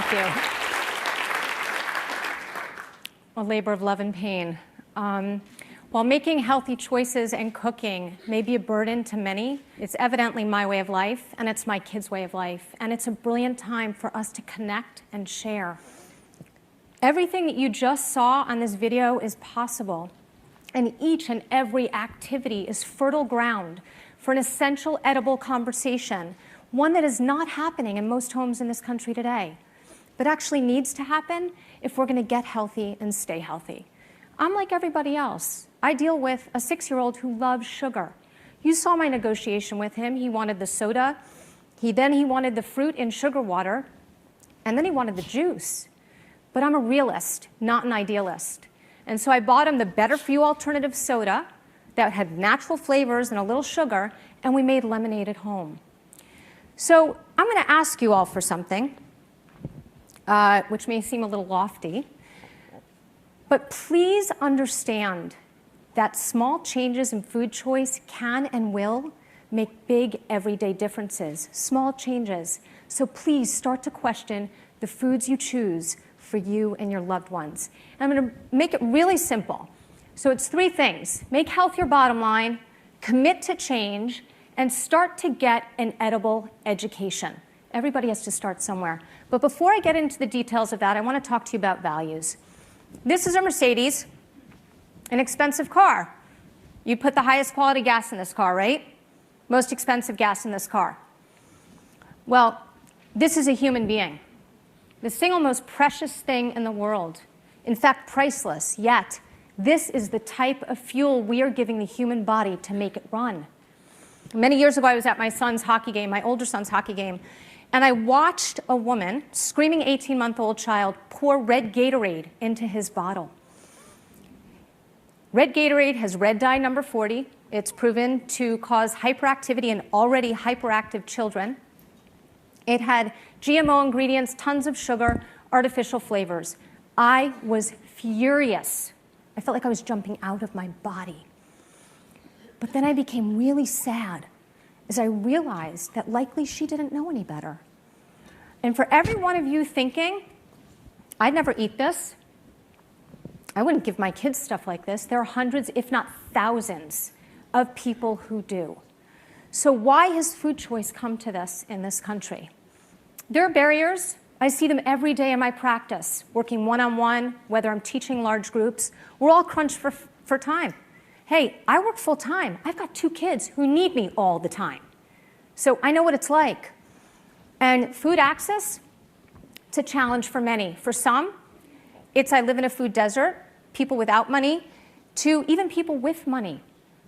Thank you. A labor of love and pain. While making healthy choices and cooking may be a burden to many, it's evidently my way of life, and it's my kids' way of life, and it's a brilliant time for us to connect and share. Everything that you just saw on this video is possible, and each and every activity is fertile ground for an essential edible conversation, one that is not happening in most homes in this country today, but actually needs to happen if we're going to get healthy and stay healthy. I'm like everybody else. I deal with a 6-year-old who loves sugar. You saw my negotiation with him. He wanted the soda. Then he wanted the fruit in sugar water. And then he wanted the juice. But I'm a realist, not an idealist. And so I bought him the better for you alternative soda that had natural flavors and a little sugar, and we made lemonade at home. So I'm going to ask you all for something, which may seem a little lofty. But please understand that small changes in food choice can and will make big everyday differences, small changes. So please start to question the foods you choose for you and your loved ones. And I'm going to make it really simple. So it's 3 things. Make health your bottom line, commit to change, and start to get an edible education. Everybody has to start somewhere. But before I get into the details of that, I want to talk to you about values. This is a Mercedes, an expensive car. You put the highest quality gas in this car, right? Most expensive gas in this car. Well, this is a human being, the single most precious thing in the world. In fact, priceless, yet this is the type of fuel we are giving the human body to make it run. Many years ago, I was at my son's hockey game, my older son's hockey game, and I watched a woman, screaming 18-month-old child, pour red Gatorade into his bottle. Red Gatorade has red dye number 40. It's proven to cause hyperactivity in already hyperactive children. It had GMO ingredients, tons of sugar, artificial flavors. I was furious. I felt like I was jumping out of my body. But then I became really sad as I realized that likely she didn't know any better. And for every one of you thinking, I'd never eat this, I wouldn't give my kids stuff like this, there are hundreds, if not thousands, of people who do. So why has food choice come to this in this country? There are barriers. I see them every day in my practice, working one-on-one, whether I'm teaching large groups. We're all crunched for time. Hey, I work full time. I've got 2 kids who need me all the time. So I know what it's like. And food access, it's a challenge for many. For some, it's I live in a food desert, people without money, to even people with money.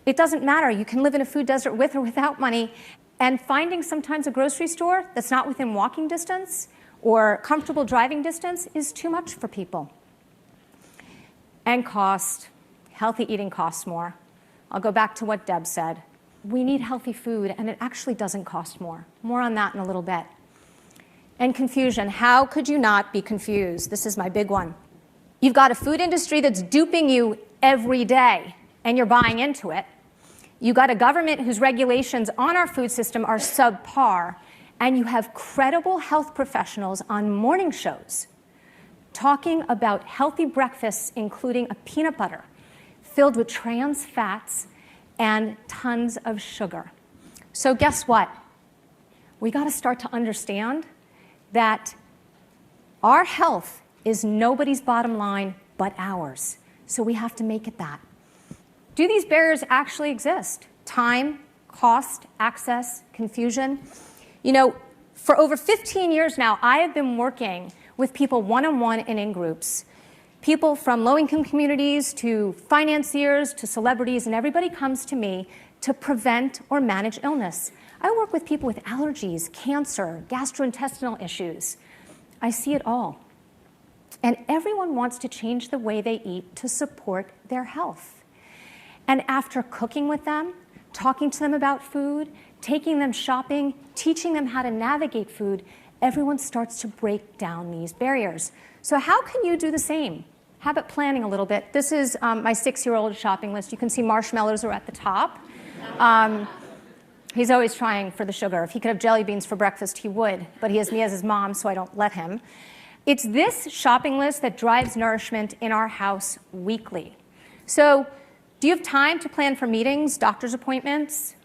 It doesn't matter. You can live in a food desert with or without money. And finding sometimes a grocery store that's not within walking distance or comfortable driving distance is too much for people. And cost. Healthy eating costs more. I'll go back to what Deb said. We need healthy food, and it actually doesn't cost more. More on that in a little bit. And confusion. How could you not be confused? This is my big one. You've got a food industry that's duping you every day, and you're buying into it. You've got a government whose regulations on our food system are subpar, and you have credible health professionals on morning shows talking about healthy breakfasts, including a peanut butter filled with trans fats and tons of sugar. So guess what? We got to start to understand that our health is nobody's bottom line but ours. So we have to make it that. Do these barriers actually exist? Time, cost, access, confusion? You know, for over 15 years now, I have been working with people one-on-one and in groups. People from low-income communities to financiers to celebrities, and everybody comes to me to prevent or manage illness. I work with people with allergies, cancer, gastrointestinal issues. I see it all. And everyone wants to change the way they eat to support their health. And after cooking with them, talking to them about food, taking them shopping, teaching them how to navigate food, everyone starts to break down these barriers. So how can you do the same? Habit planning a little bit. This is my 6-year-old shopping list. You can see marshmallows are at the top. He's always trying for the sugar. If he could have jelly beans for breakfast, he would. But he has me as his mom, so I don't let him. It's this shopping list that drives nourishment in our house weekly. So do you have time to plan for meetings, doctor's appointments,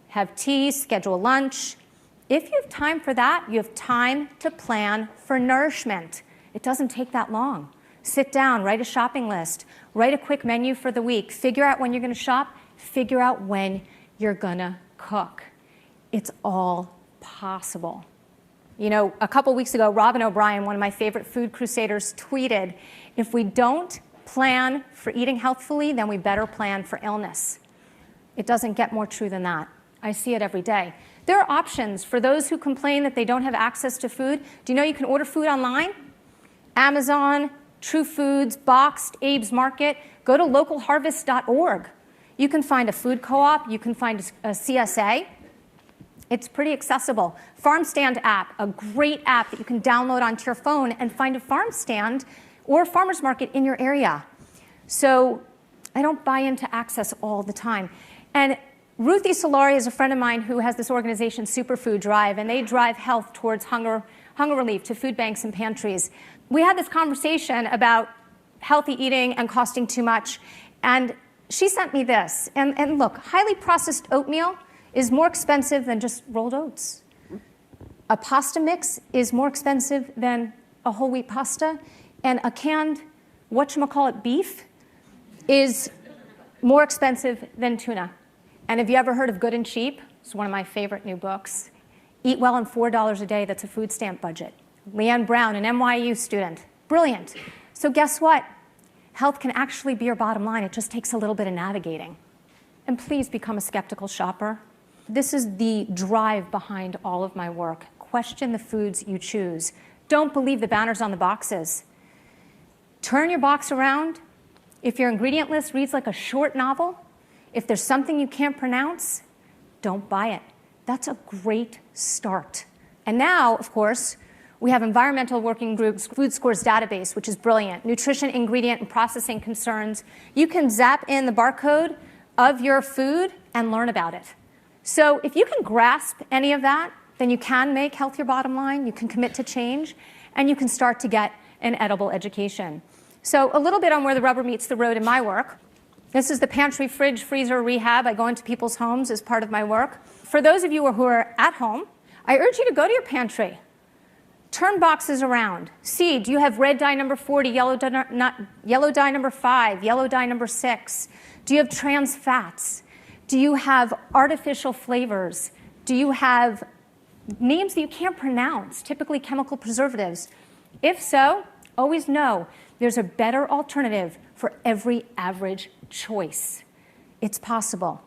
have tea, schedule lunch? If you have time for that, you have time to plan for nourishment. It doesn't take that long. Sit down, write a shopping list, write a quick menu for the week, figure out when you're going to shop, figure out when you're going to cook. It's all possible. You know, a couple weeks ago, Robin O'Brien, one of my favorite food crusaders, tweeted, if we don't plan for eating healthfully, then we better plan for illness. It doesn't get more true than that. I see it every day. There are options for those who complain that they don't have access to food. Do you know you can order food online? Amazon, True Foods, Boxed, Abe's Market. Go to localharvest.org. You can find a food co-op. You can find a CSA. It's pretty accessible. Farm Stand app, a great app that you can download onto your phone and find a farm stand or a farmer's market in your area. So I don't buy into access all the time. And Ruthie Solari is a friend of mine who has this organization, Superfood Drive, and they drive health towards hunger relief to food banks and pantries. We had this conversation about healthy eating and costing too much, and she sent me this. And look, highly processed oatmeal is more expensive than just rolled oats. A pasta mix is more expensive than a whole wheat pasta, and a canned whatchamacallit beef is more expensive than tuna. And have you ever heard of Good and Cheap? It's one of my favorite new books. Eat Well and $4 a Day, that's a food stamp budget. Leanne Brown, an NYU student. Brilliant. So guess what? Health can actually be your bottom line. It just takes a little bit of navigating. And please become a skeptical shopper. This is the drive behind all of my work. Question the foods you choose. Don't believe the banners on the boxes. Turn your box around. If your ingredient list reads like a short novel, if there's something you can't pronounce, don't buy it. That's a great start. And now, of course, we have Environmental Working Group's Food Scores database, which is brilliant. Nutrition, ingredient, and processing concerns. You can zap in the barcode of your food and learn about it. So if you can grasp any of that, then you can make health your bottom line, you can commit to change, and you can start to get an edible education. So a little bit on where the rubber meets the road in my work. This is the pantry, fridge, freezer rehab. I go into people's homes as part of my work. For those of you who are at home, I urge you to go to your pantry. Turn boxes around. See, do you have red dye number 40, yellow dye number 5, yellow dye number 6? Do you have trans fats? Do you have artificial flavors? Do you have names that you can't pronounce, typically chemical preservatives? If so, always know there's a better alternative for every average choice. It's possible.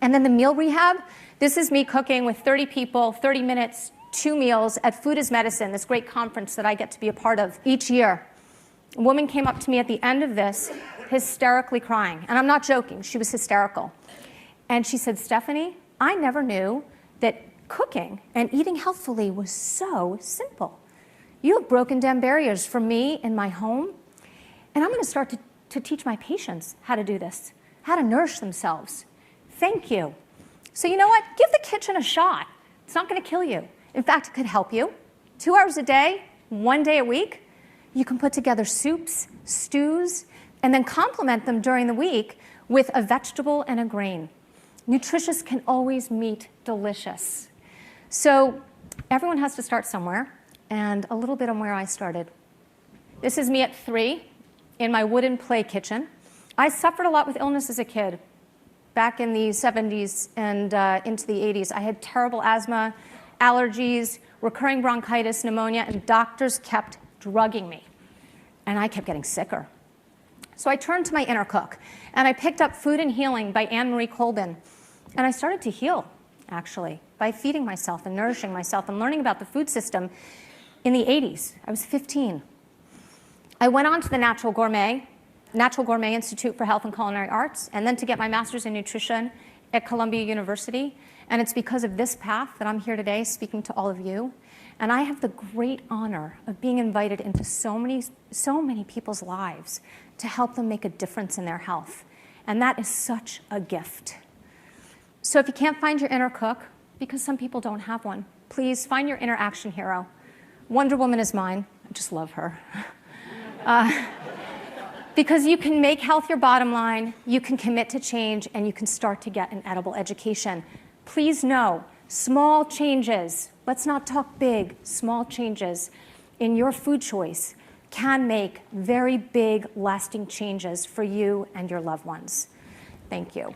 And then the meal rehab, this is me cooking with 30 people, 30 minutes, 2 meals at Food is Medicine, this great conference that I get to be a part of each year. A woman came up to me at the end of this, hysterically crying. And I'm not joking, she was hysterical. And she said, Stefanie, I never knew that cooking and eating healthfully was so simple. You have broken down barriers for me in my home, and I'm going to start to teach my patients how to do this, how to nourish themselves. Thank you. So you know what? Give the kitchen a shot. It's not going to kill you. In fact, it could help you. 2 hours a day, 1 day a week, you can put together soups, stews, and then complement them during the week with a vegetable and a grain. Nutritious can always meet delicious. So everyone has to start somewhere, and a little bit on where I started. This is me at 3 in my wooden play kitchen. I suffered a lot with illness as a kid. Back in the 70s and into the 80s, I had terrible asthma, allergies, recurring bronchitis, pneumonia, and doctors kept drugging me. And I kept getting sicker. So I turned to my inner cook, and I picked up Food and Healing by Anne Marie Colbin. And I started to heal, actually, by feeding myself and nourishing myself and learning about the food system in the 80s. I was 15. I went on to the Natural Gourmet Institute for Health and Culinary Arts, and then to get my master's in nutrition at Columbia University. And it's because of this path that I'm here today speaking to all of you. And I have the great honor of being invited into so many people's lives to help them make a difference in their health. And that is such a gift. So if you can't find your inner cook, because some people don't have one, please find your inner action hero. Wonder Woman is mine. just love her. Because you can make health your bottom line, you can commit to change, and you can start to get an edible education. Please know, small changes, let's not talk big, small changes in your food choice can make very big, lasting changes for you and your loved ones. Thank you.